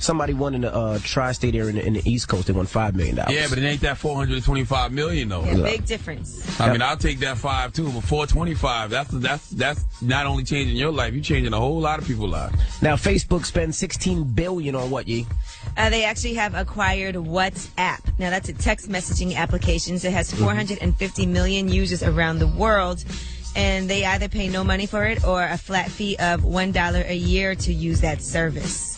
somebody won in the tri-state area in the East Coast. They won $5 million. Yeah, but it ain't that $425 million though. Yeah, big difference. I mean, I'll take that 5 too, but 425. That's not only changing your life, you're changing a whole lot of people's lives. Now, Facebook spends $16 billion on what, Yee? They actually have acquired WhatsApp. Now, that's a text messaging application. It has 450 million users around the world, and they either pay no money for it or a flat fee of $1 a year to use that service.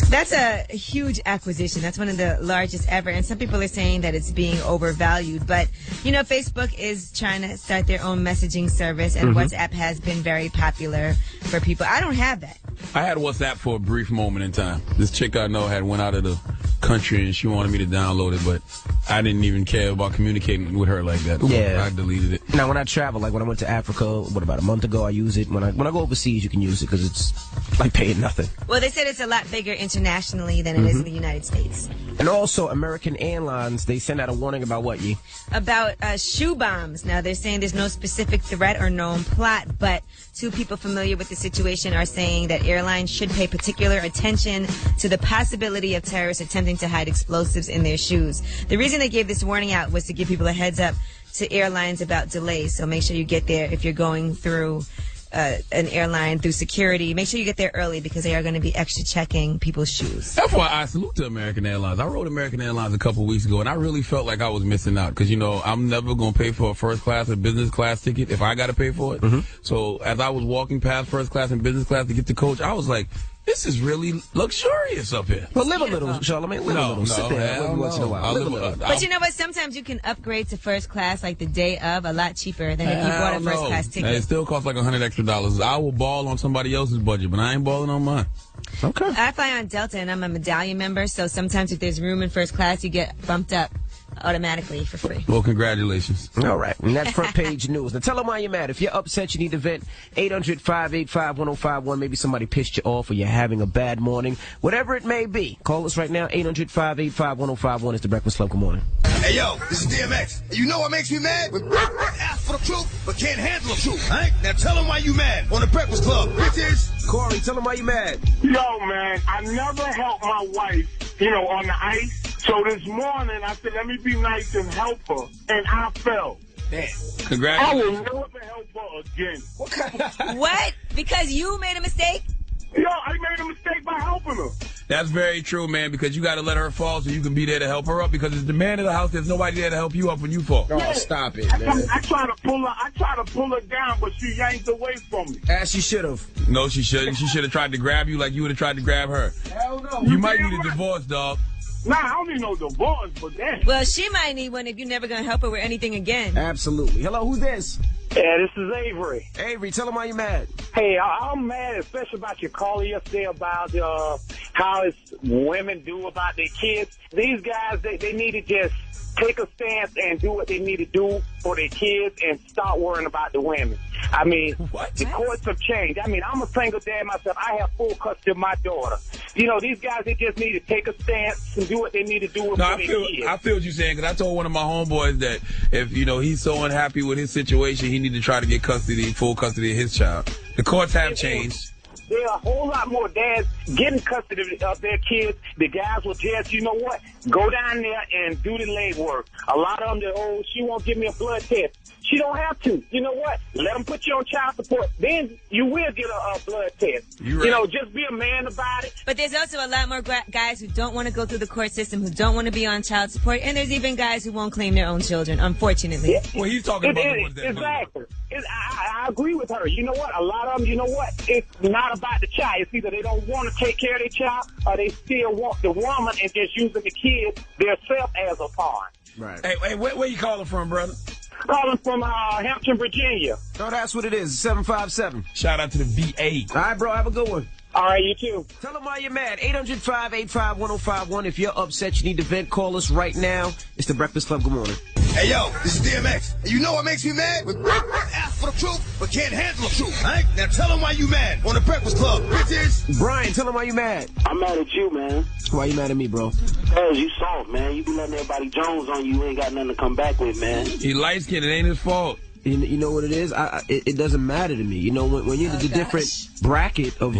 That's a huge acquisition. That's one of the largest ever. And some people are saying that it's being overvalued. But, you know, Facebook is trying to start their own messaging service, and WhatsApp has been very popular for people. I don't have that. I had WhatsApp for a brief moment in time. This chick I know had went out of the country and she wanted me to download it, but I didn't even care about communicating with her like that. So Yeah. I deleted it. Now, when I travel, like when I went to Africa, about a month ago, I use it. When I go overseas, you can use it because it's like paying nothing. Well, they said it's a lot bigger internationally than it is in the United States. And also, American Airlines, they sent out a warning about what, Yee? About shoe bombs. Now, they're saying there's no specific threat or known plot, but two people familiar with the situation are saying that airlines should pay particular attention to the possibility of terrorists attempting to hide explosives in their shoes. The reason they gave this warning out was to give people a heads up to airlines about delays. So make sure you get there if you're going through an airline through security. Make sure you get there early because they are going to be extra checking people's shoes. That's why I salute to American Airlines. I rode American Airlines a couple weeks ago, and I really felt like I was missing out because, you know, I'm never going to pay for a first class or business class ticket if I got to pay for it. So as I was walking past first class and business class to get the coach, I was like, this is really luxurious up here. Well, live a little, Charlamagne. Live a little. Sit there every once in a while. Live a little. But you know what? Sometimes you can upgrade to first class like the day of a lot cheaper than if you bought a first class ticket. It still costs like $100 extra. I will ball on somebody else's budget, but I ain't balling on mine. Okay. I fly on Delta and I'm a medallion member, so sometimes if there's room in first class, you get bumped up automatically for free. Well, congratulations. All right. And that's front page news. Now tell them why you're mad. If you're upset, you need to vent. 800-585-1051. Maybe somebody pissed you off or you're having a bad morning. Whatever it may be. Call us right now. 800-585-1051. It's the Breakfast Club. Good morning. Hey, yo, this is DMX. And you know what makes me mad? When ask for the truth, but can't handle the truth. All right? Now tell them why you mad on the Breakfast Club. Bitches. Corey, tell them why you mad. Yo, man, I never helped my wife, on the ice. So this morning, I said, let me be nice and help her. And I fell. Damn. Congrats. I will never help her again. What? Because you made a mistake? Yo, I made a mistake by helping her. That's very true, man, because you got to let her fall so you can be there to help her up, because it's the man of the house. There's nobody there to help you up when you fall. Oh, stop it, man. I try to pull her down, but she yanked away from me. As she should have. No, she shouldn't. She should have tried to grab you like you would have tried to grab her. Hell no. You might need a divorce, dog. Nah, I don't need no divorce, but damn. Well, she might need one if you're never going to help her with anything again. Absolutely. Hello, who's this? Yeah, this is Avery. Avery, tell them why you're mad. Hey, I'm mad, especially about your call yesterday about how it's women do about their kids. These guys, they need to just take a stance and do what they need to do for their kids and stop worrying about the women. I mean, the courts have changed. I mean, I'm a single dad myself. I have full custody of my daughter. These guys, they just need to take a stance and do what they need to do for their kids. I feel what you're saying, because I told one of my homeboys that if, he's so unhappy with his situation, he need to try to get full custody of his child. The courts have changed. There are a whole lot more dads getting custody of their kids. The guys will just, go down there and do the leg work. A lot of them, she won't give me a blood test. She don't have to. You know what? Let them put you on child support. Then you will get a blood test. You're right. Just be a man about it. But there's also a lot more guys who don't want to go through the court system, who don't want to be on child support, and there's even guys who won't claim their own children, unfortunately. Yeah. Well, he's talking about the ones that... Exactly. I agree with her. You know what? A lot of them, it's not about the child. It's either they don't want to take care of their child, or they still want the woman and just using the kids themselves as a pawn. Right. Hey, where you calling from, brother? Calling from Hampton, Virginia. No, that's what it is. 757. Shout out to the VA. All right, bro. Have a good one. All right, you too. Tell them why you're mad. 800-585-1051. If you're upset, you need to vent. Call us right now. It's the Breakfast Club. Good morning. Hey, yo, this is DMX. And you know what makes me mad? When ask for the truth, but can't handle the truth. All right? Now tell them why you mad on the Breakfast Club. Bitches. Brian, tell them why you mad. I'm mad at you, man. Why you mad at me, bro? Because you soft, man. You be letting everybody Jones on you. You ain't got nothing to come back with, man. He light-skinned. It ain't his fault. You know what it is? It doesn't matter to me. You know, when you're in the different bracket of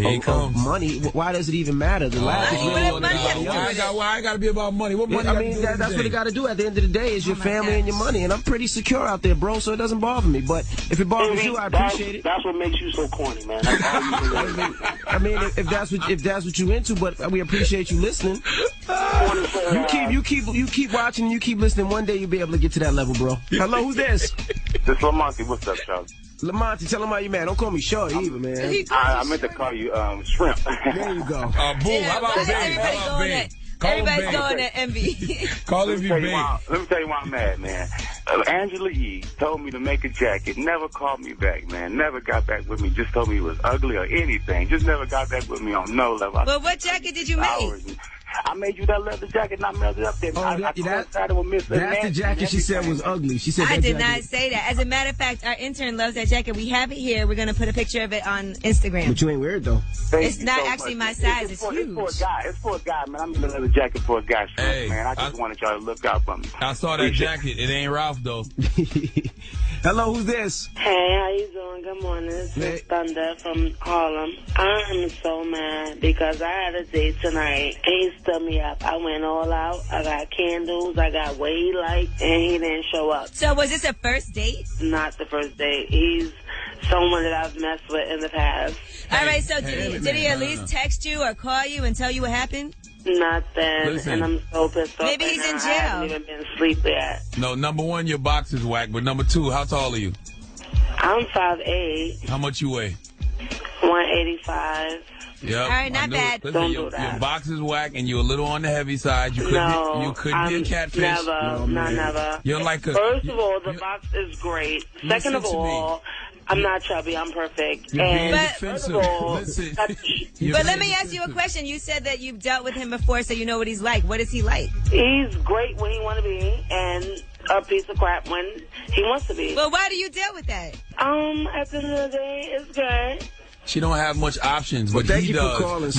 money, why does it even matter? The laugh is really on everybody else. Why I got to be about money? What money? I mean, that's what it got to do at the end of the day is your family and your money. And I'm pretty secure out there, bro, so it doesn't bother me. But if it bothers you, I appreciate it. That's what makes you so corny, man. That's all you I mean, if that's what you're into, but we appreciate you listening. You keep watching and you keep listening. One day you'll be able to get to that level, bro. Hello, who's this? This is Lamonte. What's up, Charlie? Lamonte, tell him how you mad. Don't call me Shorty either, man. I meant to call you Shrimp. There you go. Boom. How about Big? Everybody's going at Envy. Call him Big. Let me tell you why I'm mad, man. Angela Yee told me to make a jacket. Never called me back, man. Never got back with me. Just told me it was ugly or anything. Just never got back with me on no level. Well, what jacket did you make? I made you that leather jacket and I mailed it up there. That's the jacket she said was ugly. She said I did not say that. As a matter of fact, our intern loves that jacket. We have it here. We're going to put a picture of it on Instagram. But you ain't wear it, though. It's not actually my size. It's huge. It's for a guy, man. I'm in a leather jacket for a guy, man. I just wanted y'all to look out for me. I saw that jacket. It ain't Ralph, though. Hello, who's this? Hey, how you doing? Good morning. This is Thunder from Harlem. I am so mad because I had a date tonight and he stood me up. I went all out. I got candles. I got what he liked, and he didn't show up. So was this a first date? Not the first date. He's someone that I've messed with in the past. All right, so did he at least text you or call you and tell you what happened? Nothing, and I'm so pissed off. Maybe he's in jail. I haven't even been asleep yet. No, number one, your box is whack, but number two, how tall are you? I'm 5'8". How much you weigh? 185. Yep. All right, not bad. Listen, Don't your do that. box is whack, and you're a little on the heavy side. You could be a catfish. Never. You're like a. First of all, the box is great. Second of all, I'm not chubby. I'm perfect. You're being and defensive. But let me ask you a question. You said that you've dealt with him before, so you know what he's like. What is he like? He's great when he want to be, and a piece of crap when he wants to be. Well, why do you deal with that? At the end of the day, it's good. She don't have much options, but thank he you does. For calling.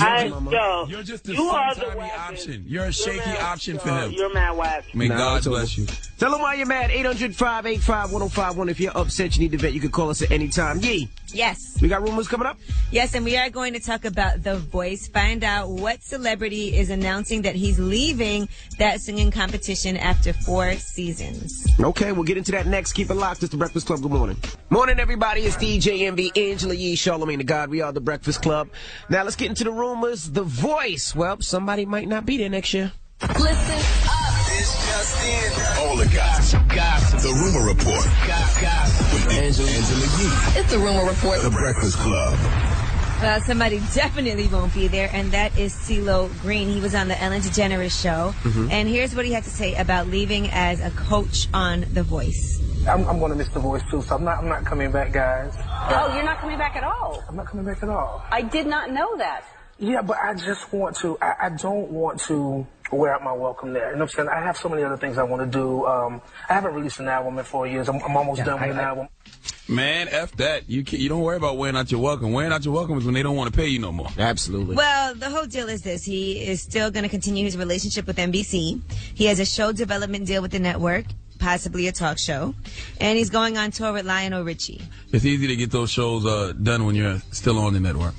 You're just a sometime option. You're a shaky option for him. You're mad whack. May God bless you. Tell him why you're mad. 800-585-1051. If you're upset, you need to vent, you can call us at any time. Yee. Yes. We got rumors coming up? Yes, and we are going to talk about The Voice. Find out what celebrity is announcing that he's leaving that singing competition after 4 seasons. Okay, we'll get into that next. Keep it locked. It's The Breakfast Club. Good morning. Morning, everybody. It's DJ MV, Angela Yee, Charlagmane Tha God. We are The Breakfast Club. Now, let's get into the rumors. The Voice. Well, somebody might not be there next year. Listen up. It's just in. All the gossip. The Rumor Report. With Angela Yee. It's the Rumor Report. The Breakfast Club. Well, somebody definitely won't be there, and that is CeeLo Green. He was on the Ellen DeGeneres show, and here's what he had to say about leaving as a coach on The Voice. I'm going to miss The Voice too, so I'm not coming back, guys. Oh, you're not coming back at all? I'm not coming back at all. I did not know that. Yeah, but I just want to. I don't want to wear out my welcome there. You know what I'm saying? I have so many other things I want to do. I haven't released an album in 4 years. I'm almost done with an album. Man, F that. You don't worry about wearing out your welcome. Wearing out your welcome is when they don't want to pay you no more. Absolutely. Well, the whole deal is this. He is still going to continue his relationship with NBC. He has a show development deal with the network, possibly a talk show. And he's going on tour with Lionel Richie. It's easy to get those shows done when you're still on the network.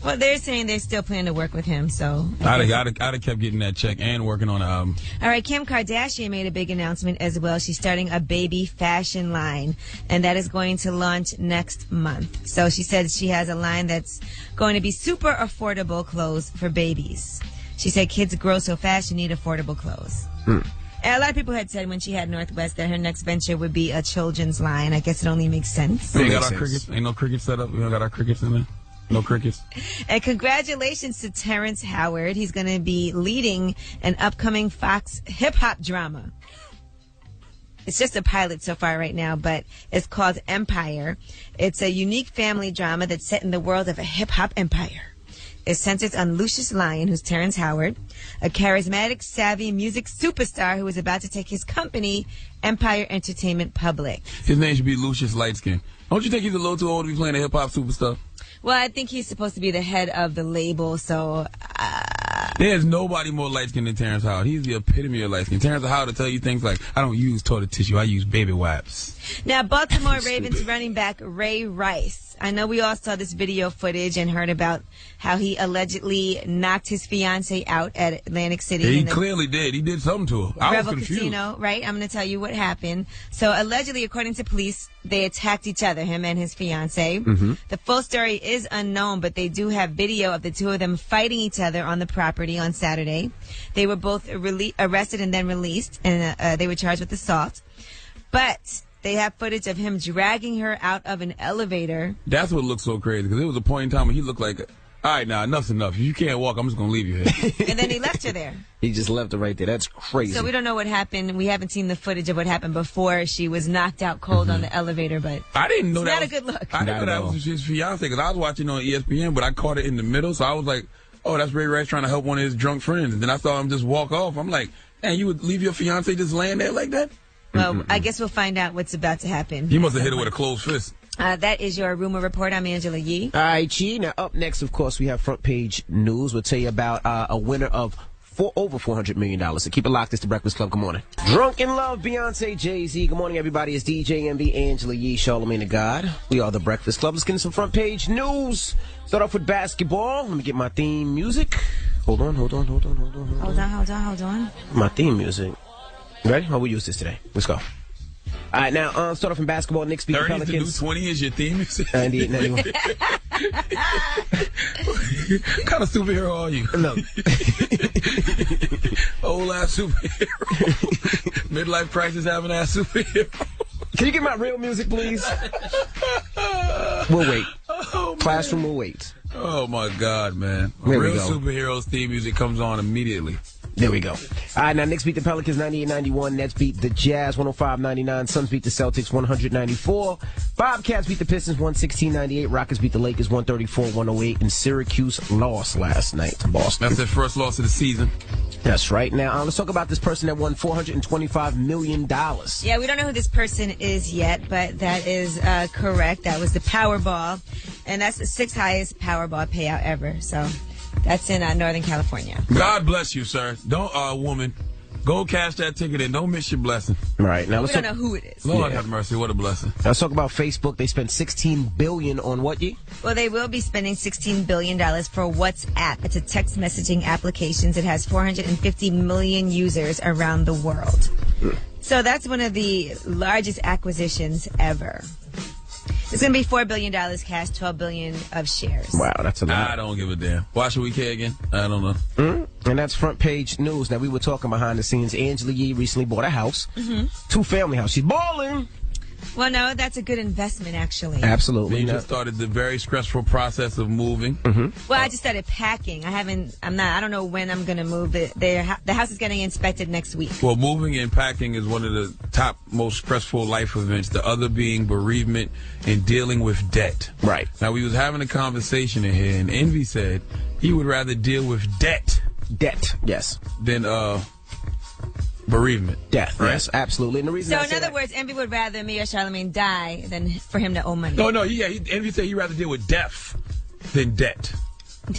Well, they're saying they're still planning to work with him, so... I'd have kept getting that check and working on the album. All right, Kim Kardashian made a big announcement as well. She's starting a baby fashion line, and that is going to launch next month. So she said she has a line that's going to be super affordable clothes for babies. She said kids grow so fast, you need affordable clothes. And a lot of people had said when she had Northwest that her next venture would be a children's line. I guess it only makes sense. We ain't got our crickets. Ain't no crickets set up. We don't got our crickets in there. No crickets. And congratulations to Terrence Howard. He's going to be leading an upcoming Fox hip-hop drama. It's just a pilot so far right now, but it's called Empire. It's a unique family drama that's set in the world of a hip-hop empire. It centers on Lucius Lyon, who's Terrence Howard, a charismatic, savvy music superstar who is about to take his company, Empire Entertainment, public. His name should be Lucius Lightskin. Don't you think he's a little too old to be playing a hip-hop superstar? Well, I think he's supposed to be the head of the label, so There's nobody more light-skinned than Terrence Howard. He's the epitome of light-skinned. Terrence Howard will tell you things like, I don't use toilet tissue, I use baby wipes. Now, Baltimore Ravens running back Ray Rice. I know we all saw this video footage and heard about how he allegedly knocked his fiancée out at Atlantic City. Yeah, he clearly did. He did something to her. I was confused. Casino, right? I'm going to tell you what happened. So, allegedly, according to police, they attacked each other, him and his fiancée. Mm-hmm. The full story is unknown, but they do have video of the two of them fighting each other on the property on Saturday. They were both arrested and then released, and they were charged with assault. But they have footage of him dragging her out of an elevator. That's what looked so crazy, because there was a point in time when he looked like, all right, now, enough's enough. If you can't walk, I'm just going to leave you here. And then he left her there. He just left her right there. That's crazy. So we don't know what happened. We haven't seen the footage of what happened before she was knocked out cold on the elevator, but I didn't know it's that not a good look. I didn't know that was his fiancée, because I was watching on ESPN, but I caught it in the middle, so I was like, oh, that's Ray Rice trying to help one of his drunk friends. And then I saw him just walk off. I'm like, man, you would leave your fiancée just laying there like that? Well, I guess we'll find out what's about to happen. He must have hit her with a closed fist. That is your rumor report. I'm Angela Yee. All right, Yee. Now, up next, of course, we have front page news. We'll tell you about a winner of over $400 million. So keep it locked. It's the Breakfast Club. Good morning. Drunk in Love, Beyonce, Jay-Z. Good morning, everybody. It's DJ MB, Angela Yee, Charlagmane Tha God. We are the Breakfast Club. Let's get into some front page news. Start off with basketball. Let me get my theme music. Hold on. Hold on. My theme music. You ready? How we use this today? Let's go. All right, now, start off in basketball. Knicks beat the 30 Pelicans. to do 20 is your theme? 98, 91. What kind of superhero are you? Look. Old ass superhero. Midlife crisis having ass superhero. Can you get my real music, please? We'll wait. Oh, Classroom will wait. Oh, my God, man. There Real we go. superheroes theme music comes on immediately. There we go. All right, now Knicks beat the Pelicans 98-91. Nets beat the Jazz 105-99. Suns beat the Celtics 100-94. Bobcats beat the Pistons 116-98. Rockets beat the Lakers 134-108. And Syracuse lost last night to Boston. That's their first loss of the season. That's right. Now, let's talk about this person that won $425 million. Yeah, we don't know who this person is yet, but that is correct. That was the Powerball. And that's the 6th highest Powerball payout ever. So that's in Northern California. God bless you, sir. Don't, woman. Go cash that ticket in. Don't miss your blessing. Right. Now we don't know who it is. Lord have mercy. What a blessing. Now, let's talk about Facebook. They spent $16 billion on what, Yee? Well, they will be spending $16 billion for WhatsApp. It's a text messaging application. It has 450 million users around the world. So that's one of the largest acquisitions ever. It's going to be $4 billion cash, $12 billion of shares. Wow, that's a lot. I don't give a damn. Why should we care again? I don't know. And that's front page news. Now, we were talking behind the scenes. Angela Yee recently bought a house. 2-family house. She's balling. Well, no, that's a good investment, actually. Absolutely. You just started the very stressful process of moving. Well, I just started packing. I don't know when I'm going to move. The house is getting inspected next week. Well, moving and packing is one of the top most stressful life events. The other being bereavement and dealing with debt. Right. Now, we was having a conversation in here, and Envy said he would rather deal with debt. Debt, yes. Than, bereavement. Death, right? Yes, absolutely. And the reason So, in other words, Envy would rather me or Charlamagne die than for him to owe money. No, Envy said he'd rather deal with death than debt.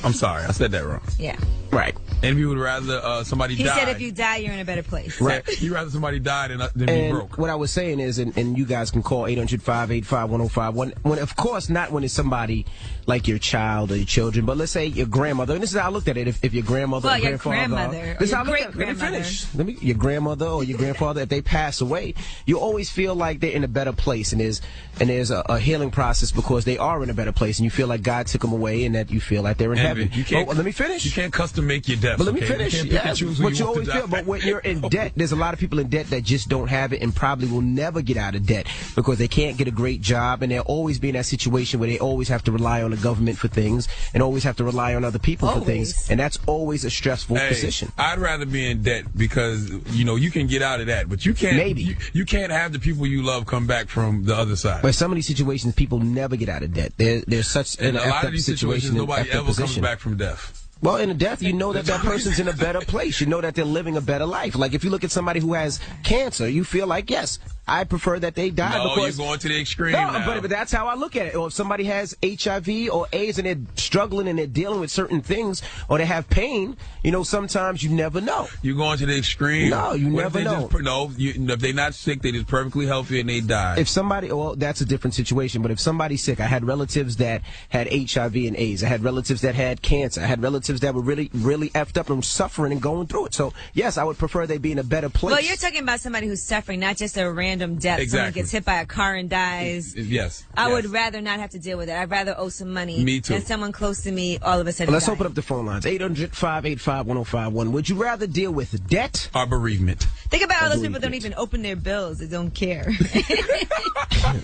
I'm sorry, I said that wrong. Yeah. Right. Envy would rather somebody die. He said if you die, you're in a better place. Right. He'd rather somebody die than be And broke. what I was saying is, and you guys can call 800-585-1051. When, of course, not when it's somebody like your child or your children, but let's say your grandmother. And this is how I looked at it. If your grandmother or your grandfather. grandmother. This is how I Great looked at it. Let me grandmother. finish. Your grandmother or your grandfather, if they pass away, you always feel like they're in a better place. And there's a healing process because they are in a better place. And you feel like God took them away and that you feel like they're in heaven. Let me finish. You can't custom make your death. But let me finish. You can't pick and choose who But you want always to die. feel. But when you're in debt, there's a lot of people in debt that just don't have it and probably will never get out of debt because they can't get a great job and they'll always be in that situation where they always have to rely on the government for things and always have to rely on other people for things. And that's always a stressful position. I'd rather be in debt because, you can get out of that, but you can't. Maybe. You can't have the people you love come back from the other side. But some of these situations, people never get out of debt. There's such in an a lot of these situations, nobody ever comes back from death. Well, in a death, you know that person's in a better place. You know that they're living a better life. Like, if you look at somebody who has cancer, you feel like, yes, I prefer that they die. No, because you're going to the extreme no, now. but that's how I look at it. Or if somebody has HIV or AIDS and they're struggling and they're dealing with certain things, or they have pain, you know, sometimes you never know. You're going to the extreme. No, you never know. If they're not sick, they're just perfectly healthy and they die. If somebody, well, that's a different situation. But if somebody's sick, I had relatives that had HIV and AIDS. I had relatives that had cancer. I had relatives that were really effed up and suffering and going through it. So, yes, I would prefer they be in a better place. Well, you're talking about somebody who's suffering, not just a random death. Exactly. Someone gets hit by a car and dies. Yes. I would rather not have to deal with it. I'd rather owe some money. Me too. Than someone close to me all of a sudden Let's die. open up the phone lines. 800-585-1051. Would you rather deal with debt or bereavement? Think about all those people that don't even open their bills. They don't care.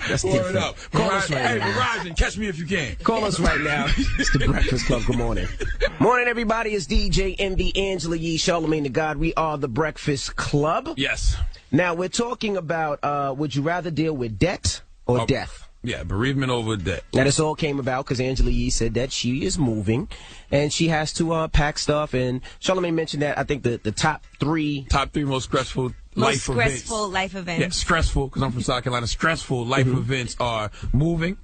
That's Word different. up. Call us right Hey, now. Verizon, catch me if you can. Call us right now. It's the Breakfast Club. Good morning. Morning, everybody. It's DJ MB, Angela Yee, Charlagmane Tha God. We are the Breakfast Club. Yes. Now, we're talking about would you rather deal with debt or death? Yeah, bereavement over debt. Now, this all came about because Angela Yee said that she is moving and she has to pack stuff. And Charlagmane mentioned that I think the top three most stressful life events. Yeah, stressful, because I'm from South Carolina. Stressful life events are moving,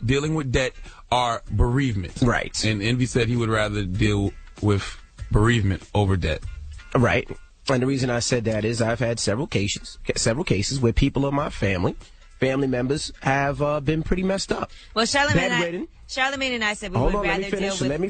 dealing with debt, or bereavement. Right. And Envy said he would rather deal with bereavement over debt. Right. And the reason I said that is I've had several cases where people in my family members have been pretty messed up. Well, bedridden. Charlagmane and I said we would rather deal with Let me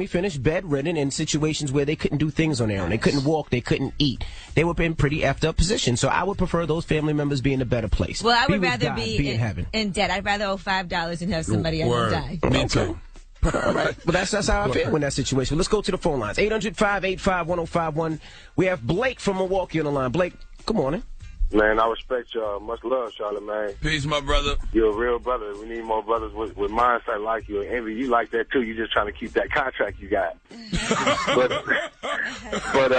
finish. Bedridden in situations where they couldn't do things on their own. They couldn't walk. They couldn't eat. They were in pretty effed up positions. So I would prefer those family members be in a better place. Well, I would rather be in heaven. In debt. I'd rather owe $5 and have somebody else die. Me too. All right. Well, that's how I feel in that situation. Let's go to the phone lines. 800-585-1051. We have Blake from Milwaukee on the line. Blake, good morning. Man, I respect y'all. Much love, Charlagmane. Peace, my brother. You're a real brother. We need more brothers with mindset like you. And Envy, you like that too. You're just trying to keep that contract you got. but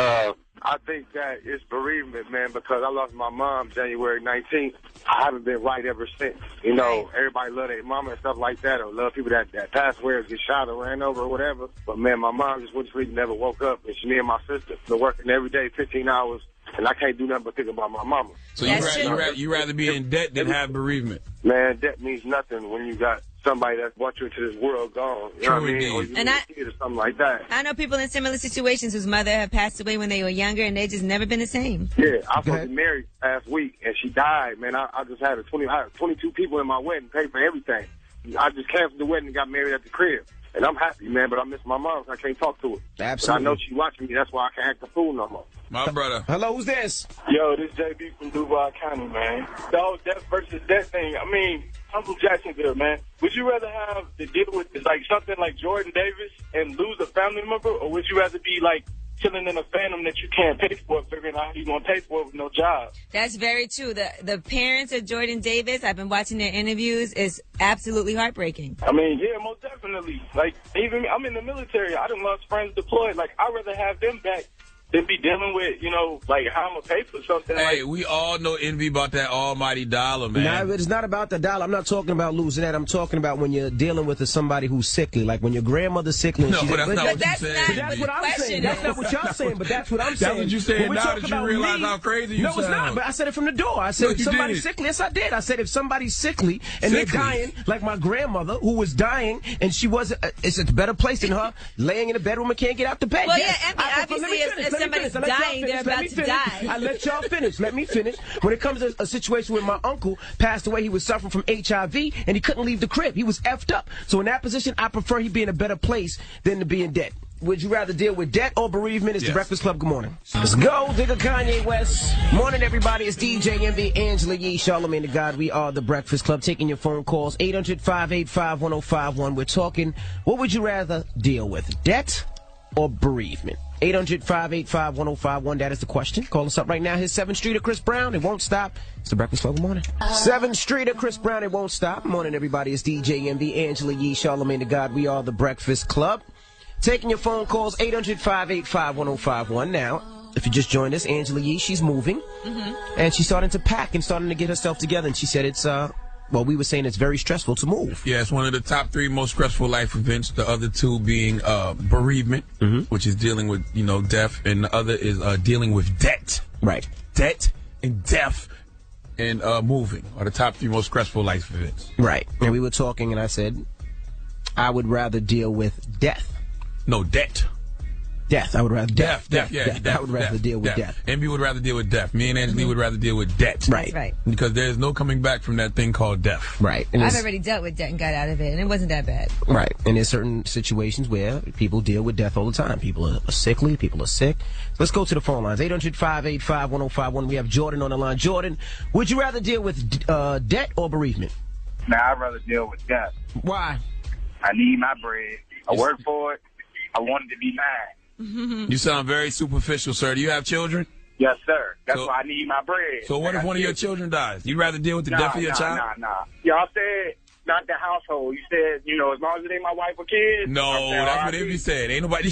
I think that it's bereavement, man, because I lost my mom January 19th. I haven't been right ever since. You know, everybody love their mama and stuff like that, or love people that pass away or get shot or ran over or whatever. But, man, my mom just went to sleep and never woke up. And me and my sister been working every day 15 hours. And I can't do nothing but think about my mama. So you rather be in debt than have bereavement? Man, debt means nothing when you got somebody that brought you into this world gone. You know what I mean? Or you or something like that. I know people in similar situations whose mother had passed away when they were younger, and they just never been the same. Yeah, I was supposed to be married last week, and she died. Man, I just had 22 people in my wedding, paid for everything. I just canceled the wedding and got married at the crib. And I'm happy, man, but I miss my mom, so I can't talk to her. Absolutely. But I know she's watching me. That's why I can't act a fool no more. My brother. Hello, who's this? Yo, this JB from Duval County, man. The death versus death thing. I mean, I'm from Jacksonville, man. Would you rather have to deal with like something like Jordan Davis and lose a family member, or would you rather be like chilling in a Phantom that you can't pay for, figuring out how you're going to pay for it with no job? That's very true. The parents of Jordan Davis, I've been watching their interviews, is absolutely heartbreaking. I mean, yeah, most definitely. Like, even I'm in the military. I done lost friends deployed. Like, I'd rather have them back than be dealing with, you know, like how I'm going to pay for something. Hey, we all know Envy about that almighty dollar, man. Nah, it's not about the dollar. I'm not talking about losing that. I'm talking about when you're dealing with somebody who's sickly, like when your grandmother's sickly. No, but that's not what you said. That's what I'm saying. That's not what y'all saying, but that's what I'm saying. That's what you saying now that you realize how crazy you sound. No, it's not, but I said it from the door. I said if somebody's sickly, yes, I did. I said if somebody's sickly and they're dying, like my grandmother who was dying and she was, it's a better place than her laying in a bedroom and can't get out the bed. Well, yeah, obviously if somebody's dying, they're about to die. I let y'all finish. Let me finish. When it comes to a situation where my uncle passed away, he was suffering from HIV and he couldn't leave the crib. He was effed up. So in that position, I prefer he be in a better place than to be in debt. Would you rather deal with debt or bereavement? It's the Breakfast Club. Good morning. Let's go. Digga Kanye West. Morning, everybody. It's DJ MV, Angela Yee, Charlagmane Tha God. We are the Breakfast Club. Taking your phone calls. 800-585-1051. We're talking, what would you rather deal with, debt or bereavement? 800-585-1051. That is the question. Call us up right now. Here's 7th Street of Chris Brown. It won't stop. It's the Breakfast Club. Good morning. 7th Street of Chris Brown. It won't stop. Morning, everybody. It's DJ MV, Angela Yee, Charlagmane Tha God. We are the Breakfast Club. Taking your phone calls, 800-585-1051. Now, if you just joined us, Angela Yee, she's moving. And she's starting to pack and starting to get herself together. And she said it's well, we were saying it's very stressful to move. Yeah, it's one of the top 3 most stressful life events. The other 2 being bereavement, which is dealing with, death, and the other is dealing with debt. Right. Debt and death and moving are the top 3 most stressful life events. Right. And we were talking, and I said, I would rather deal with death. No, debt. Death. I would rather death. I would rather deal with death. MB would rather deal with death. Me and Angela would rather deal with debt. Right. That's right. Because there's no coming back from that thing called death. Right. And I've already dealt with debt and got out of it, and it wasn't that bad. Right. And there's certain situations where people deal with death all the time. People are sickly. People are sick. Let's go to the phone lines. 800-585-1051. We have Jordan on the line. Jordan, would you rather deal with debt or bereavement? Nah, I'd rather deal with death. Why? I need my bread. I work for it. I want it to be mine. You sound very superficial, sir. Do you have children? Yes, sir. That's why I need my bread. So what if one of your children dies? You'd rather deal with the death of your child? Nah. Y'all said not the household. You said, as long as it ain't my wife or kids. No, that's what Ivy said. Ain't nobody.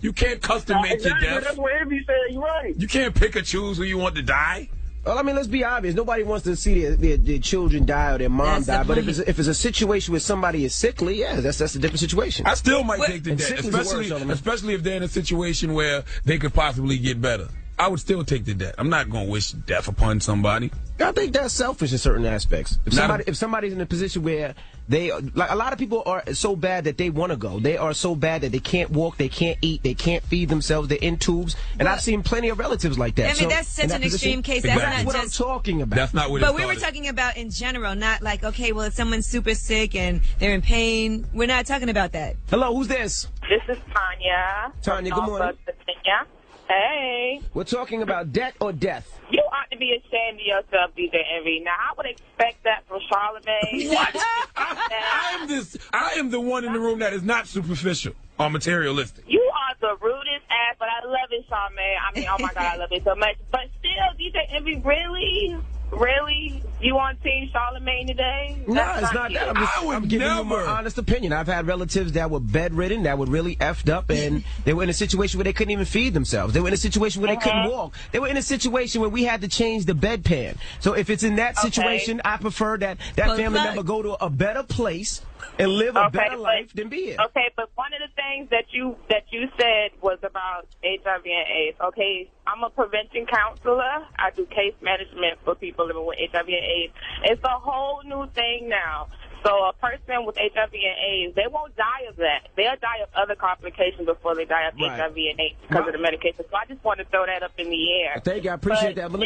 You can't custom make your death. That's what Ivy said. You're right. You can't pick or choose who you want to die. Well, I mean, let's be obvious. Nobody wants to see their children die or their mom die. But if it's a situation where somebody is sickly, yeah, that's a different situation. I still might take the debt, especially if they're in a situation where they could possibly get better. I would still take the debt. I'm not going to wish death upon somebody. I think that's selfish in certain aspects. If somebody's in a position where a lot of people are so bad that they want to go. They are so bad that they can't walk, they can't eat, they can't feed themselves, they're in tubes. And I've seen plenty of relatives like that. I mean, that's such an extreme case. That's what I'm talking about. That's not what But we were talking about in general, not like, okay, well, if someone's super sick and they're in pain, we're not talking about that. Hello, who's this? This is Tanya. Tanya, good morning. Virginia. Hey. We're talking about debt or death. You ought to be ashamed of yourself, DJ Envy. Now, I would expect that from Charlagmane. What? I am the one in the room that is not superficial or materialistic. You are the rudest ass, but I love it, Charlagmane. I mean, oh my God, I love it so much. But still, DJ Envy, really? Really? You on Team Charlagmane today? No, it's not that. I'm giving you my honest opinion. I've had relatives that were bedridden, that were really effed up, and they were in a situation where they couldn't even feed themselves. They were in a situation where they couldn't walk. They were in a situation where we had to change the bedpan. So if it's in that situation, I prefer that family member go to a better place and live a better life than be here. Okay, but one of the things that you said was about HIV and AIDS. Okay, I'm a prevention counselor. I do case management for people living with HIV and AIDS. It's a whole new thing now. So a person with HIV and AIDS, they won't die of that. They'll die of other complications before they die of HIV and AIDS because of the medication. So I just want to throw that up in the air. Thank you. I appreciate that. But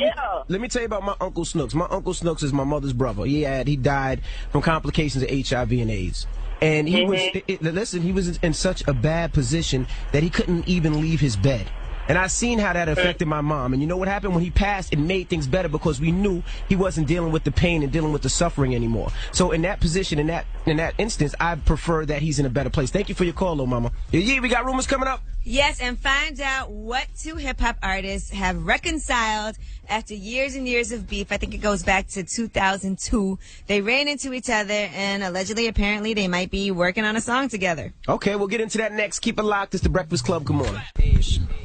let me tell you about my Uncle Snooks. My Uncle Snooks is my mother's brother. He died from complications of HIV and AIDS. And he was in such a bad position that he couldn't even leave his bed. And I seen how that affected my mom. And you know what happened? When he passed, it made things better because we knew he wasn't dealing with the pain and dealing with the suffering anymore. So in that position, in that instance, I prefer that he's in a better place. Thank you for your call, little mama. Yeah, we got rumors coming up. Yes, and find out what 2 hip-hop artists have reconciled after years and years of beef. I think it goes back to 2002. They ran into each other, and allegedly, apparently, they might be working on a song together. Okay, we'll get into that next. Keep it locked. It's the Breakfast Club. Good morning.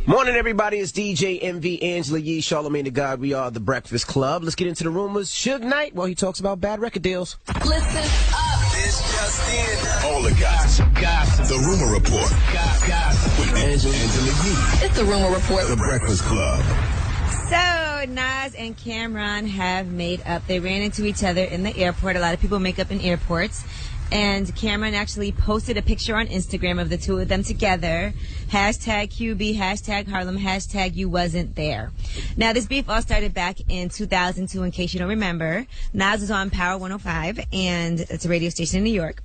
Morning, everybody. It's DJ MV, Angela Yee, Charlagmane Tha God. We are the Breakfast Club. Let's get into the rumors. Suge Knight, well, he talks about bad record deals. Listen up. It's just in. All the gossip. The Rumor Report. Gossip. With Angela Yee. It's the Rumor Report. The Breakfast Club. So, Nas and Cameron have made up. They ran into each other in the airport. A lot of people make up in airports. And Cameron actually posted a picture on Instagram of the two of them together. Hashtag QB, hashtag Harlem, hashtag you wasn't there. Now, this beef all started back in 2002, in case you don't remember. Nas was on Power 105, and it's a radio station in New York.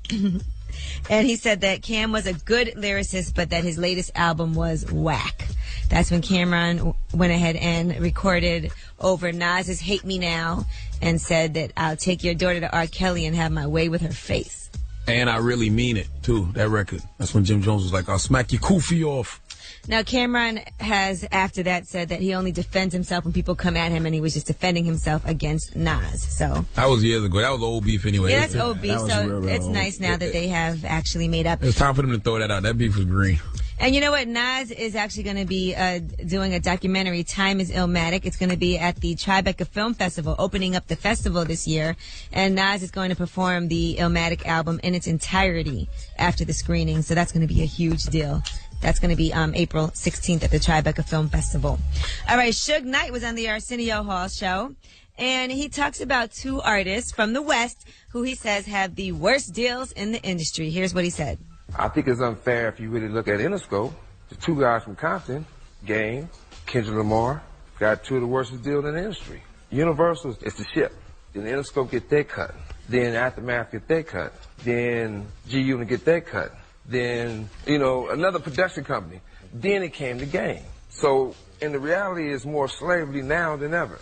And he said that Cam was a good lyricist, but that his latest album was whack. That's when Cameron went ahead and recorded over Nas's Hate Me Now and said that I'll take your daughter to R. Kelly and have my way with her face. And I really mean it, too, that record. That's when Jim Jones was like, I'll smack your kufi off. Now, Cameron has, after that, said that he only defends himself when people come at him, and he was just defending himself against Nas. So that was years ago. That was old beef anyway. Yeah, that's old beef, so real it's nice now that they have actually made up. It's time for them to throw that out. That beef was green. And you know what? Nas is actually going to be doing a documentary, Time is Illmatic. It's going to be at the Tribeca Film Festival, opening up the festival this year. And Nas is going to perform the Illmatic album in its entirety after the screening. So that's going to be a huge deal. That's going to be April 16th at the Tribeca Film Festival. All right, Suge Knight was on the Arsenio Hall show. And he talks about two artists from the West who he says have the worst deals in the industry. Here's what he said. I think it's unfair if you really look at Interscope. The two guys from Compton, Game, Kendrick Lamar, got two of the worst deals in the industry. Universal is the ship. Then Interscope get their cut. Then Aftermath get their cut. Then G-Unit get their cut. Then, another production company. Then it came to Game. So, in the reality, it's more slavery now than ever.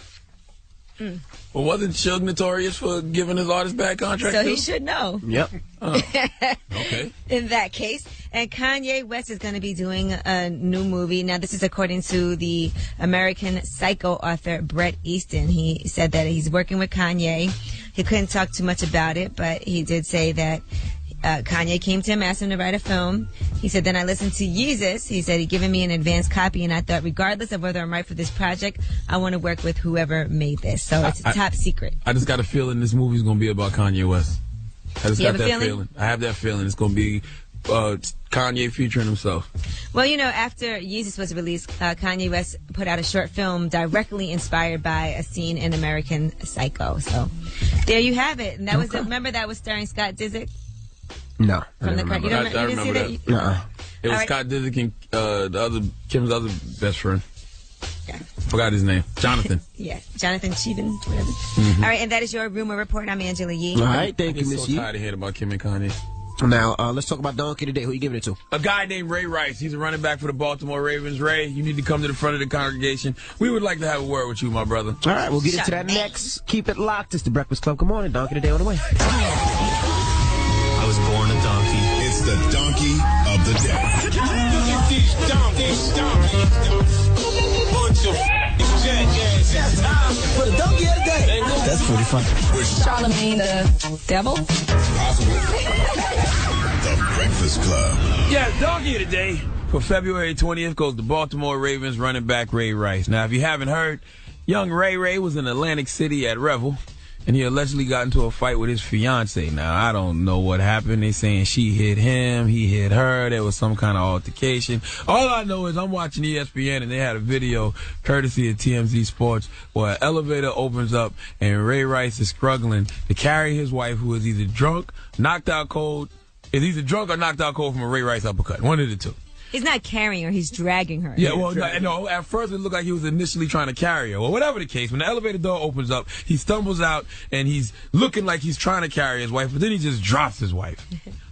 Well, wasn't Suge notorious for giving his artists bad contracts? So he should know. Yep. Okay. In that case. And Kanye West is going to be doing a new movie. Now, this is according to the American Psycho author Bret Easton. He said that he's working with Kanye. He couldn't talk too much about it, but he did say that Kanye came to him, asked him to write a film. He said, then I listened to Yeezus. He said, he'd given me an advance copy, and I thought, regardless of whether I'm right for this project, I want to work with whoever made this. So it's a top secret. I just got a feeling this movie's going to be about Kanye West. I just got that feeling. I have that feeling. It's going to be Kanye featuring himself. Well, after Yeezus was released, Kanye West put out a short film directly inspired by a scene in American Psycho. So there you have it. And that was, remember that was starring Scott Disick? No. From the I remember that. No. It was Scott Disick and Kim's other best friend. Yeah. Forgot his name. Jonathan. Yeah, Jonathan Cheban, whatever. All right, and that is your rumor report. I'm Angela Yee. All right, thank you, Miss so Yee. tired of hearing about Kim and Kanye. Now, let's talk about Donkey today. Who you giving it to? A guy named Ray Rice. He's a running back for the Baltimore Ravens. Ray, you need to come to the front of the congregation. We would like to have a word with you, my brother. All right, we'll get into that next. Keep it locked. It's the Breakfast Club. Good morning. Donkey today on the way. I was born a donkey. It's the donkey of the day. Bunch of jackasses. For the donkey of the day. That's pretty funny. Charlagmane the devil. Possible. The Breakfast Club. Yeah, donkey of the day for February 20th goes to Baltimore Ravens running back Ray Rice. Now, if you haven't heard, young Ray was in Atlantic City at Revel, and he allegedly got into a fight with his fiance. Now, I don't know what happened. They saying she hit him, he hit her. There was some kind of altercation. All I know is I'm watching ESPN, and they had a video courtesy of TMZ Sports where an elevator opens up, and Ray Rice is struggling to carry his wife, who is either drunk, knocked out cold, is either drunk or knocked out cold from a Ray Rice uppercut. One of the two. He's not carrying her, he's dragging her. Yeah, well, no, at first it looked like he was initially trying to carry her. Well, whatever the case, when the elevator door opens up, he stumbles out, and he's looking like he's trying to carry his wife, but then he just drops his wife.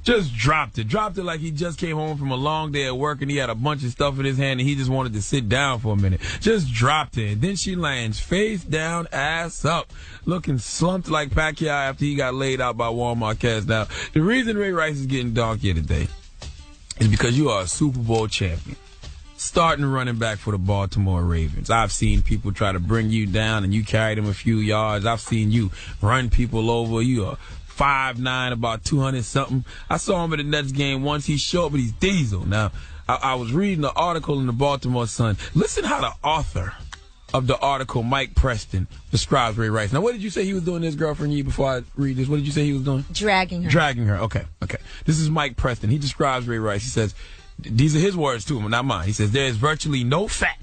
Just dropped it. Dropped it like he just came home from a long day at work, and he had a bunch of stuff in his hand, and he just wanted to sit down for a minute. Just dropped it. And then she lands face down, ass up, looking slumped like Pacquiao after he got laid out by Juan Marquez. Now, the reason Ray Rice is getting donkey today is because you are a Super Bowl champion, starting running back for the Baltimore Ravens. I've seen people try to bring you down, and you carried them a few yards. I've seen you run people over. You are 5'9", about 200-something. I saw him at the Nets game once. He's short, but he's diesel. Now, I was reading an article in the Baltimore Sun. Listen how the author of the article, Mike Preston, describes Ray Rice. Now, what did you say he was doing to his girlfriend, before I read this? What did you say he was doing? Dragging her. Dragging her. Okay. This is Mike Preston. He describes Ray Rice. He says, these are his words too, not mine. He says, there is virtually no fat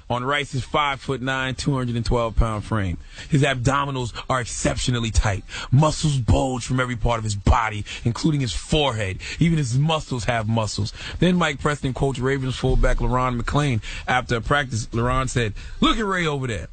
on Rice's 5'9", 212-pound frame. His abdominals are exceptionally tight. Muscles bulge from every part of his body, including his forehead. Even his muscles have muscles. Then Mike Preston quotes Ravens fullback LaRon McClain. After a practice, LaRon said, look at Ray over there.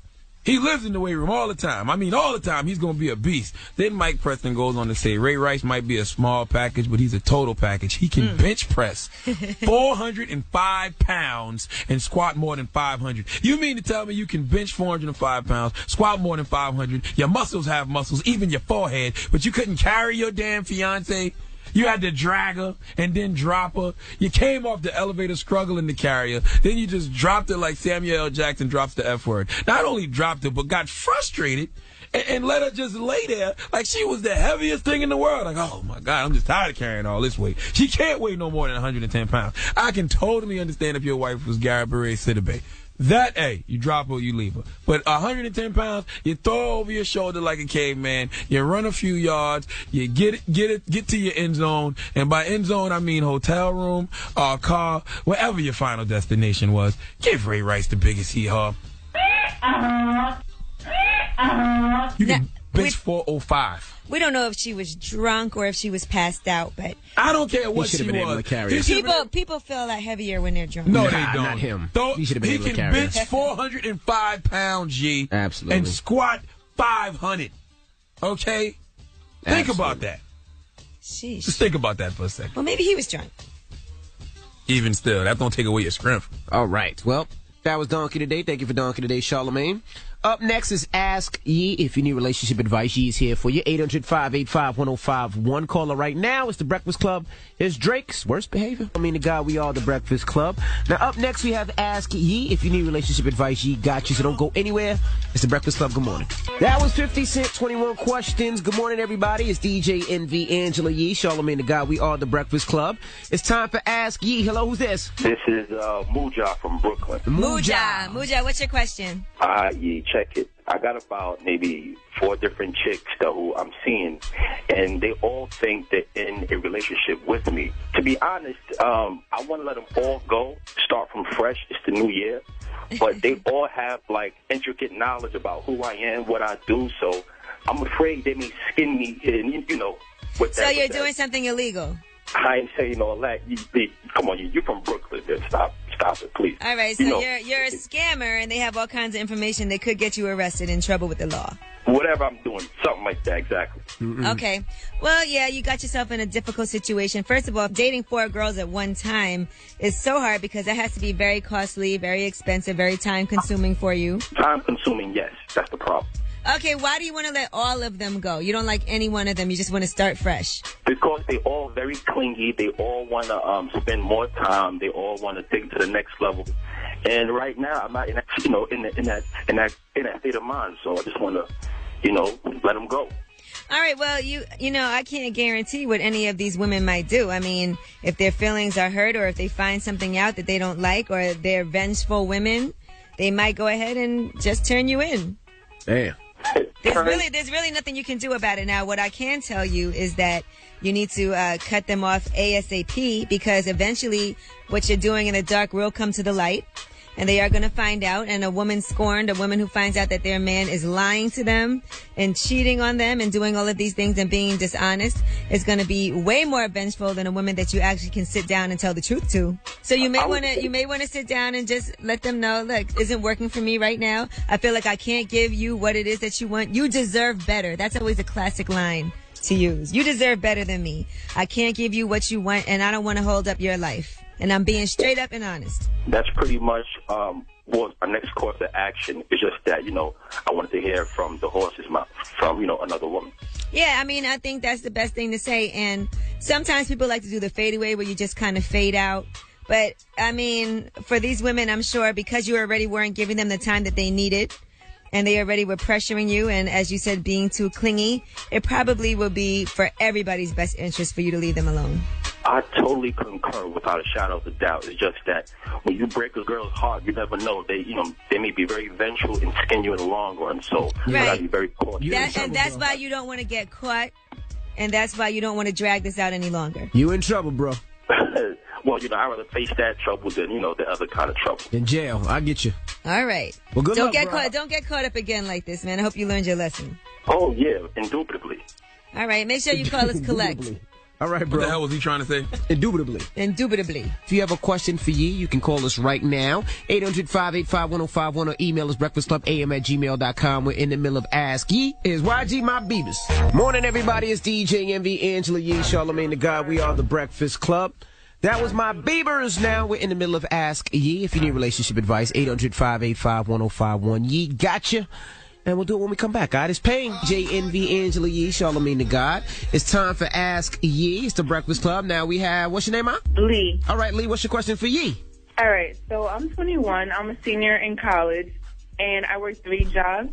He lives in the weight room all the time. I mean, all the time. He's going to be a beast. Then Mike Preston goes on to say, Ray Rice might be a small package, but he's a total package. He can bench press 405 pounds and squat more than 500. You mean to tell me you can bench 405 pounds, squat more than 500, your muscles have muscles, even your forehead, but you couldn't carry your damn fiance? You had to drag her and then drop her. You came off the elevator struggling to carry her. Then you just dropped her like Samuel L. Jackson drops the F word. Not only dropped her, but got frustrated and let her just lay there like she was the heaviest thing in the world. Like, oh my God, I'm just tired of carrying all this weight. She can't weigh no more than 110 pounds. I can totally understand if your wife was Garrett Beret Sidibe. That, hey, you drop her, you leave her. But 110 pounds, you throw her over your shoulder like a caveman. You run a few yards. You get to your end zone. And by end zone, I mean hotel room, car, wherever your final destination was. Give Ray Rice the biggest hee-haw. You can bench 405. We don't know if she was drunk or if she was passed out, but I don't care what she been was. Able to carry her. People feel that heavier when they're drunk. No, they don't. Not him. He should have been able to carry her. He can bench 405 pounds, G. Absolutely. And squat 500. Okay? Think about that. Sheesh. Just think about that for a second. Well, maybe he was drunk. Even still, that don't take away your strength. All right. Well, that was Donkey Today. Thank you for Donkey Today, Charlagmane. Up next is Ask Ye. If you need relationship advice, Ye is here for you. 800-585-1051. Caller right now. It's the Breakfast Club. Here's Drake's Worst Behavior. I mean, the guy, we are the Breakfast Club. Now, up next, we have Ask Ye. If you need relationship advice, Ye got you, so don't go anywhere. It's the Breakfast Club. Good morning. That was 50 Cent, 21 questions. Good morning, everybody. It's DJ NV Angela Ye, Charlagmane the God. We are the Breakfast Club. It's time for Ask Ye. Hello, who's this? This is Muja from Brooklyn. Muja, what's your question? Ye, check it. I got about maybe 4 different chicks who I'm seeing, and they all think they're in a relationship with me. To be honest, I want to let them all go, start from fresh. It's the new year. But they all have, like, intricate knowledge about who I am, what I do, so I'm afraid they may skin me, in, you know, with that. So you're doing something illegal? I ain't saying all that. Come on, you from Brooklyn. Stop it, please. All right, so you're a scammer, and they have all kinds of information that could get you arrested, in trouble with the law. Whatever I'm doing, something like that, exactly. Mm-mm. Okay. Well, yeah, you got yourself in a difficult situation. First of all, dating 4 girls at one time is so hard because that has to be very costly, very expensive, very time-consuming for you. Time-consuming, yes. That's the problem. Okay, why do you want to let all of them go? You don't like any one of them. You just want to start fresh. Because they all very clingy. They all want to spend more time. They all want to take it to the next level. And right now, I'm not in that, in that state of mind. So I just want to, let them go. All right, well, I can't guarantee what any of these women might do. I mean, if their feelings are hurt or if they find something out that they don't like or they're vengeful women, they might go ahead and just turn you in. Damn. There's really nothing you can do about it. Now, what I can tell you is that you need to cut them off ASAP because eventually what you're doing in the dark will come to the light. And they are going to find out. And a woman scorned, a woman who finds out that their man is lying to them and cheating on them and doing all of these things and being dishonest is going to be way more vengeful than a woman that you actually can sit down and tell the truth to. So you may want to sit down and just let them know, look, isn't working for me right now. I feel like I can't give you what it is that you want. You deserve better. That's always a classic line to use. You deserve better than me. I can't give you what you want, and I don't want to hold up your life. And I'm being straight up and honest. That's pretty much our next course of action. It's just that, I wanted to hear from the horse's mouth, from, another woman. Yeah, I mean, I think that's the best thing to say. And sometimes people like to do the fade away where you just kind of fade out. But, I mean, for these women, I'm sure because you already weren't giving them the time that they needed and they already were pressuring you and, as you said, being too clingy, it probably will be for everybody's best interest for you to leave them alone. I totally concur without a shadow of a doubt. It's just that when you break a girl's heart, you never know. They may be very vengeful and skin you in the long run. So you gotta be very cautious. And that's why you don't want to get caught, and that's why you don't want to drag this out any longer. You in trouble, bro. Well, I'd rather face that trouble than, the other kind of trouble. In jail. I get you. All right. Well, good luck, Don't get caught up again like this, man. I hope you learned your lesson. Oh, yeah, indubitably. All right. Make sure you call us collect. All right, bro. What the hell was he trying to say? Indubitably. If you have a question for Ye, you can call us right now. 800-585-1051 or email us breakfastclubam@gmail.com. We're in the middle of Ask Ye. Is YG my Beavers. Morning, everybody. It's DJ NV Angela Ye, Charlagmane the God. We are the Breakfast Club. That was my Beavers. Now we're in the middle of Ask Ye. If you need relationship advice, 800-585-1051. Ye gotcha. And we'll do it when we come back. God is paying. JNV, Angela Yee, Charlagmane Tha God. It's time for Ask Yee. It's the Breakfast Club. Now we have, what's your name, Ma? Lee. All right, Lee, what's your question for Yee? All right, so I'm 21. I'm a senior in college, and I work 3 jobs,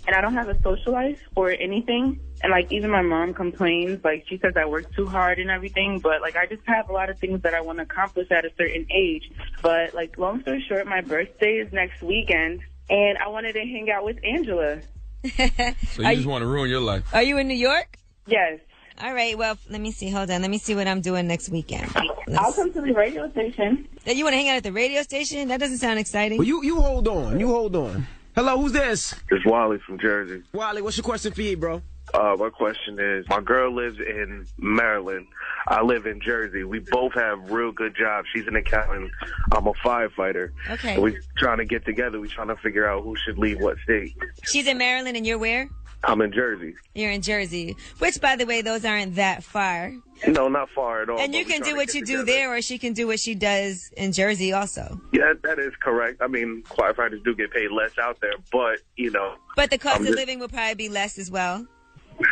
and I don't have a social life or anything. And, like, even my mom complains. Like, she says I work too hard and everything, but, like, I just have a lot of things that I want to accomplish at a certain age. But, like, long story short, my birthday is next weekend, and I wanted to hang out with Angela. So you just want to ruin your life. Are you in New York? Yes. All right, well, let me see. Hold on. Let me see what I'm doing next weekend. I'll come to the radio station. You want to hang out at the radio station? That doesn't sound exciting. Well, you hold on. You hold on. Hello, who's this? It's Wally from Jersey. Wally, what's your question for you, bro? My question is, my girl lives in Maryland. I live in Jersey. We both have real good jobs. She's an accountant. I'm a firefighter. Okay. And we're trying to get together. We're trying to figure out who should leave what state. She's in Maryland and you're where? I'm in Jersey. You're in Jersey. Which, by the way, those aren't that far. No, not far at all. And you can do what you do there, or she can do what she does in Jersey also. Yeah, that is correct. I mean, firefighters do get paid less out there, but, you know. But the cost of living will probably be less as well.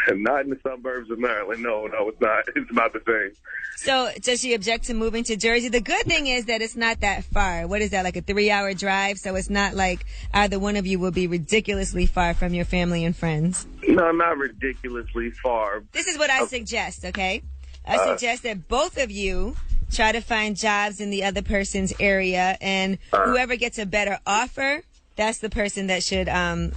Not in the suburbs of Maryland. No, it's not. It's about the same. So does she object to moving to Jersey? The good thing is that it's not that far. What is that, like a 3-hour drive? So it's not like either one of you will be ridiculously far from your family and friends. No, not ridiculously far. This is what I suggest, okay? I suggest that both of you try to find jobs in the other person's area, and whoever gets a better offer, that's the person that should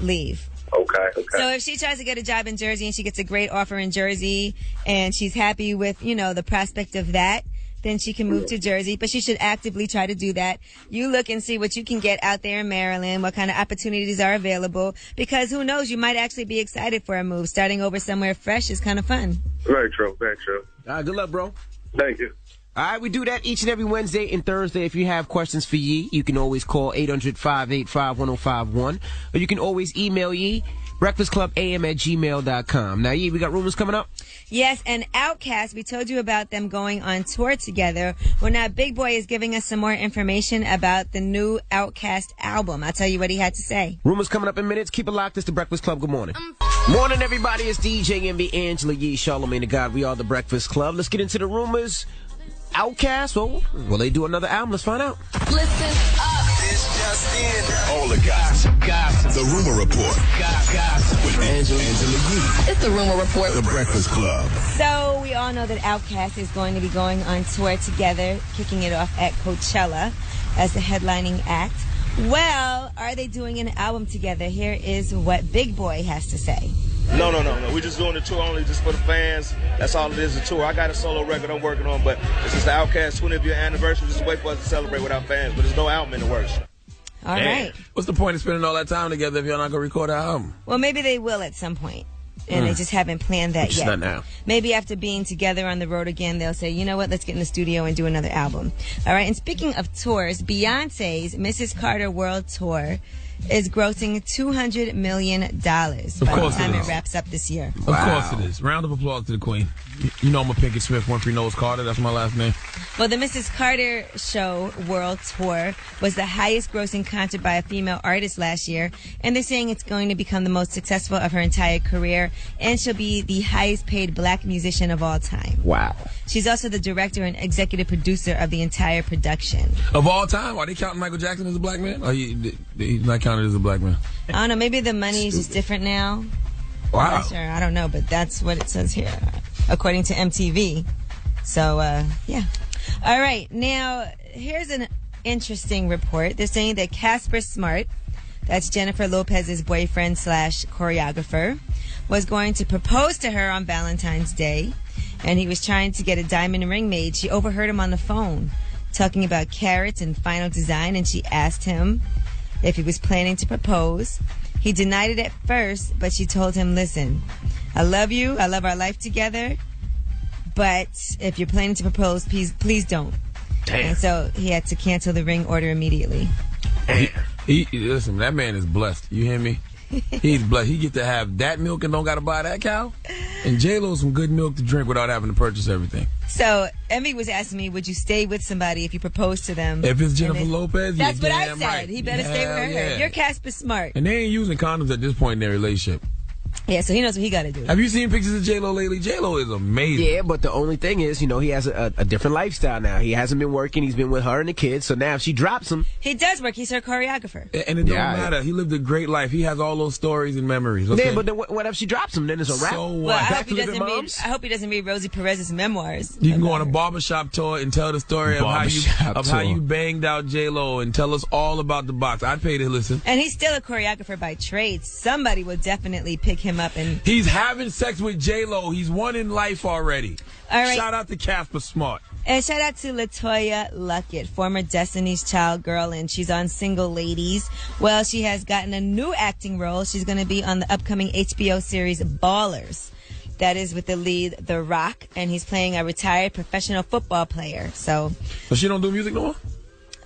leave. Okay. So if she tries to get a job in Jersey and she gets a great offer in Jersey and she's happy with, the prospect of that, then she can move to Jersey. But she should actively try to do that. You look and see what you can get out there in Maryland, what kind of opportunities are available. Because who knows, you might actually be excited for a move. Starting over somewhere fresh is kind of fun. Very true. Very true. All right, good luck, bro. Thank you. All right, we do that each and every Wednesday and Thursday. If you have questions for Yee, you can always call 800-585-1051. Or you can always email Yee, breakfastclubam@gmail.com. Now, Yee, we got rumors coming up? Yes, and Outkast, we told you about them going on tour together. Well, now Big Boy is giving us some more information about the new Outkast album. I'll tell you what he had to say. Rumors coming up in minutes. Keep it locked. It's the Breakfast Club. Good morning. Morning, everybody. It's DJ MB, Angela Yee, Charlagmane Tha God. We are the Breakfast Club. Let's get into the rumors. Outkast, will they do another album? Let's find out. Listen up. It's just in. All the gossip. The Rumor Report. Gossip. With Angela Yee. It's the Rumor Report. The Breakfast Club. So we all know that Outkast is going to be going on tour together, kicking it off at Coachella as the headlining act. Well, are they doing an album together? Here is what Big Boy has to say. No. We're just doing the tour only just for the fans. That's all it is, a tour. I got a solo record I'm working on, but it's just the Outkast 20th year anniversary. Just wait for us to celebrate with our fans, but there's no album in the works. All right. What's the point of spending all that time together if you're not going to record an album? Well, maybe they will at some point, and they just haven't planned that yet. Not now. Maybe after being together on the road again, they'll say, you know what, let's get in the studio and do another album. All right, and speaking of tours, Beyonce's Mrs. Carter World Tour is grossing $200 million by the time it wraps up this year. Of course it is. Round of applause to the Queen. You know I'm a Pinkett Smith, Winfrey knows Carter. That's my last name. Well, the Mrs. Carter Show World Tour was the highest grossing concert by a female artist last year, and they're saying it's going to become the most successful of her entire career, and she'll be the highest paid black musician of all time. Wow. She's also the director and executive producer of the entire production. Of all time? Are they counting Michael Jackson as a black man? Or he's not counted as a black man? I don't know. Maybe the money is just different now. Wow. I'm not sure. I don't know, but that's what it says here, according to MTV. So, yeah. All right. Now, here's an interesting report. They're saying that Casper Smart, that's Jennifer Lopez's boyfriend / choreographer, was going to propose to her on Valentine's Day, and he was trying to get a diamond ring made. She overheard him on the phone talking about carats and final design, and she asked him if he was planning to propose. He denied it at first, but she told him, listen, I love you. I love our life together. But if you're planning to propose, please don't. Damn. And so he had to cancel the ring order immediately. Listen, that man is blessed. You hear me? He's blessed. He get to have that milk and don't got to buy that cow. And J-Lo's some good milk to drink without having to purchase everything. So, Envy was asking me, would you stay with somebody if you proposed to them? If it's Jennifer Lopez, that's what I damn said. right. He better stay with her. Yeah. You're Casper Smart. And they ain't using condoms at this point in their relationship. Yeah, so he knows what he got to do. Have you seen pictures of J-Lo lately? J-Lo is amazing. Yeah, but the only thing is, he has a different lifestyle now. He hasn't been working. He's been with her and the kids. So now if she drops him... He does work. He's her choreographer. And it don't matter. He lived a great life. He has all those stories and memories. Okay? Yeah, but then what if she drops him? Then it's a wrap. So what? Well, I hope he doesn't read Rosie Perez's memoirs. You can go on a barbershop tour and tell the story of how you banged out J-Lo and tell us all about the box. I'd pay to listen. And he's still a choreographer by trade. Somebody will definitely pick him up and... He's having sex with J-Lo. He's won in life already. All right. Shout out to Casper Smart. And shout out to LaToya Luckett, former Destiny's Child girl, and she's on Single Ladies. Well, she has gotten a new acting role. She's going to be on the upcoming HBO series Ballers. That is with the lead, The Rock, and he's playing a retired professional football player. So she don't do music no more?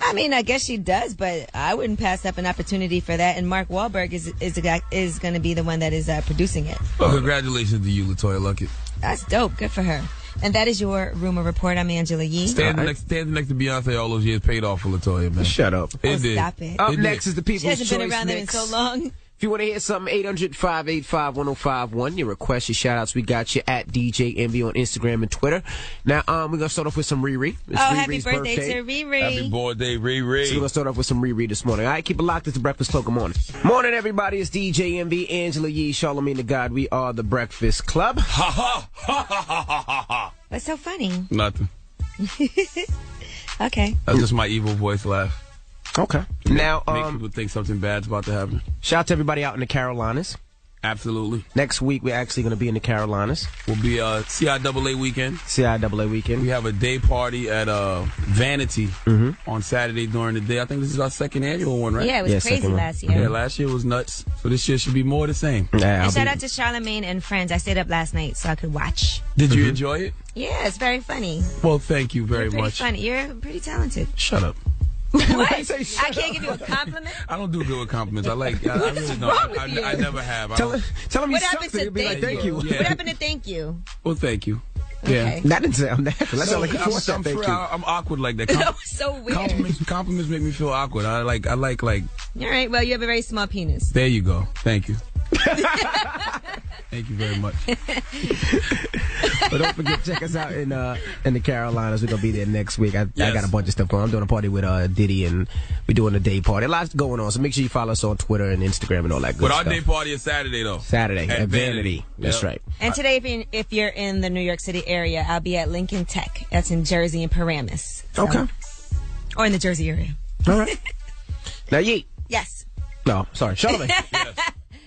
I mean, I guess she does, but I wouldn't pass up an opportunity for that. And Mark Wahlberg is going to be the one that is producing it. Well, congratulations to you, LaToya Luckett. That's dope. Good for her. And that is your Rumor Report. I'm Angela Yee. Standing next to Beyonce all those years paid off for LaToya, man. Shut up. Stop it. Up next is the People's Choice. She hasn't been around there in so long. If you want to hear something, 800-585-1051. Your requests, your shout-outs, we got you at DJ Envy on Instagram and Twitter. Now, we're going to start off with some Riri. It's happy birthday to Riri. Happy birthday, Riri. So we're going to start off with some Riri this morning. All right, keep it locked. It's the Breakfast Club. Good morning. Morning, everybody. It's DJ Envy, Angela Yee, Charlagmane Tha God. We are the Breakfast Club. Ha, ha, ha, ha, ha, ha, ha. What's so funny? Nothing. Okay. That's just my evil voice laugh. Okay. Now, make people think something bad's about to happen. Shout out to everybody out in the Carolinas. Absolutely. Next week, we're actually going to be in the Carolinas. We'll be CIAA weekend. CIAA weekend. We have a day party at Vanity on Saturday during the day. I think this is our second annual one, right? Yeah, it was crazy last year. Yeah, last year was nuts. So this year should be more the same. Yeah, and shout out to Charlamagne and friends. I stayed up last night so I could watch. Did you enjoy it? Yeah, it's very funny. Well, thank you very much. Funny. You're pretty talented. Shut up. What? I can't give you a compliment? I don't do good with compliments. I really don't. I never have. Tell him you what happened to thank you? Yeah. What happened to thank you? Well, thank you. Okay. Yeah. That didn't sound natural. That sounded like I'm awkward like that. That was so weird. Compliments make me feel awkward. I like. All right. Well, you have a very small penis. There you go. Thank you. Thank you very much. But don't forget, check us out in the Carolinas. We're gonna be there next week. I got a bunch of stuff going. I'm doing a party with Diddy, and we're doing a day party. A lot's going on, so make sure you follow us on Twitter and Instagram and all that good stuff. But our day party is Saturday, though. Saturday at Vanity. That's right. And today, if you're in the New York City area, I'll be at Lincoln Tech. That's in Jersey and Paramus. So. Okay. Or in the Jersey area. All right. Now, Yee. Yes. No, sorry. Charlamagne. Yes.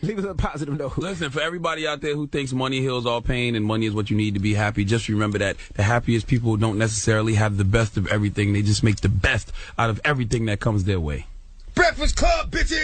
Leave us a positive note. Listen, for everybody out there who thinks money heals all pain and money is what you need to be happy, just remember that the happiest people don't necessarily have the best of everything. They just make the best out of everything that comes their way. Breakfast Club, bitches!